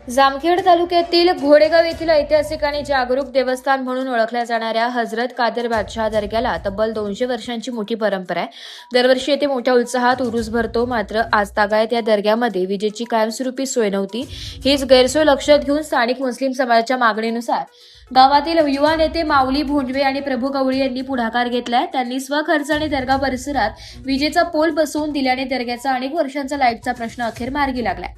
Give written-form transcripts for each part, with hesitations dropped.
जामखेड तालुक्यातील घोडेगाव येथील ऐतिहासिक आणि जागरूक देवस्थान म्हणून ओळखल्या जाणाऱ्या हजरत कादर बादशाह दर्ग्याला तब्बल 200 वर्षांची मोठी परंपरा आहे. दरवर्षी येथे मोठ्या उत्साहात उरूस भरतो. मात्र आज तागायत या दर्ग्यामध्ये विजेची कायमस्वरूपी सोय नव्हती. हीच गैरसोय लक्षात घेऊन स्थानिक मुस्लिम समाजाच्या मागणीनुसार गावातील युवा नेते माऊली भोंडवे आणि प्रभू गवळी यांनी पुढाकार घेतलाय. त्यांनी स्वखर्चाने दर्गा परिसरात विजेचा पोल बसवून दिल्याने दर्ग्याचा अनेक वर्षांचा लाईटचा प्रश्न अखेर मार्गी लागलाय.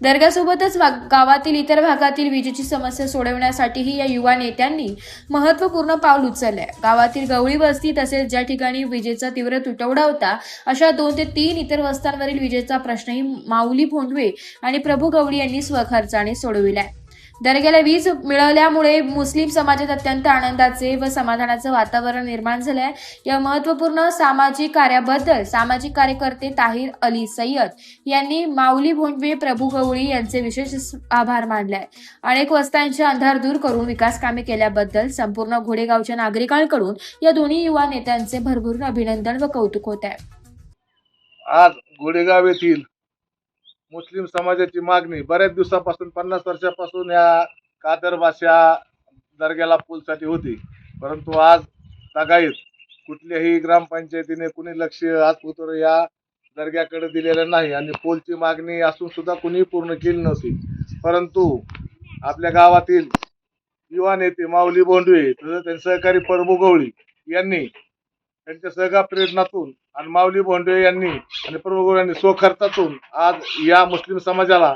दर्ग्यासोबतच गावातील इतर भागातील विजेची समस्या सोडवण्यासाठीही या युवा नेत्यांनी महत्त्वपूर्ण पाऊल उचललंय. गावातील गवळी वस्ती तसेच ज्या ठिकाणी विजेचा तीव्र तुटवडा होता अशा 2 ते 3 इतर वस्त्यांवरील विजेचा प्रश्नही माऊली भोंडवे आणि प्रभू गवळी यांनी स्वखर्चाने सोडविलाय. दर्ग्याला वीज मिळाल्यामुळे मुस्लिम समाजात अत्यंत आनंदाचे व समाधानाचे वातावरण निर्माण झाले आहे. या महत्त्वपूर्ण सामाजिक कार्याबद्दल सामाजिक कार्यकर्ते ताहिर अली सय्यद यांनी माऊली भोंडवे प्रभू गवळी यांचे विशेष आभार मानले आहे. अनेक वस्त्यांचे अंधार दूर करून विकास कामे केल्याबद्दल संपूर्ण घोडेगावच्या नागरिकांकडून या दोन्ही युवा नेत्यांचे भरभरून अभिनंदन व कौतुक होत आहे. आज घोडेगाव येथील मुस्लिम समाजाची मागणी बऱ्याच दिवसापासून 50 वर्षापासून या कादर बादशाह दर्ग्याला पूलसाठी होती. परंतु आज तागायत कुठल्याही ग्रामपंचायतीने कुणी लक्ष आजवर या दर्ग्याकडे दिलेलं नाही आणि पोलची मागणी असून सुद्धा कुणी पूर्ण केली नव्हती. परंतु आपल्या गावातील युवा नेते माऊली भोंडवे तसंच त्यांचे सहकारी प्रभू गवळी यांनी त्यांच्या सहकार प्रेरणातून आणि माऊली भोंडवे यांनी आणि प्रभू गवळी यांनी स्वखर्चातून आज या मुस्लिम समाजाला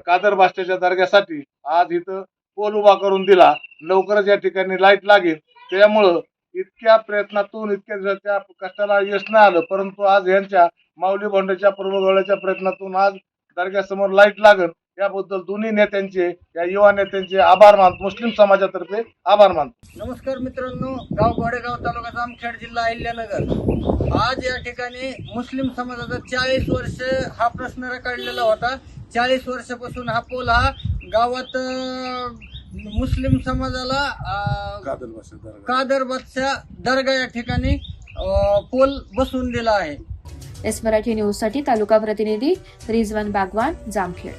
कादर बादशाहच्या दर्ग्यासाठी आज इथं पोल उभा करून दिला. लवकरच या ठिकाणी लाईट लागेल. त्यामुळं इतक्या प्रयत्नातून इतक्या दिवसाच्या कष्टाला यश नाही आलं, परंतु आज यांच्या माऊली भोंडेच्या प्रभू गवळीच्या प्रयत्नातून आज दर्ग्यासमोर लाईट लागेल. याबद्दल दोन्ही नेत्यांचे या युवा नेत्यांचे आभार मानतो. मुस्लिम समाजातर्फे आभार मानतो. नमस्कार मित्रांनो, गाव घोडेगाव तालुका जामखेड जिल्हा अहिल्यानगर. आज या ठिकाणी मुस्लिम समाजाचा 40 वर्ष हा प्रश्न रखडलेला होता. 40 वर्षापासून हा पोल हा गावात मुस्लिम समाजाला कादर बादशाह दर्गा या ठिकाणी पोल बसवून दिला आहे. एस मराठी न्यूज साठी तालुका प्रतिनिधी रिजवान बागवान, जामखेड.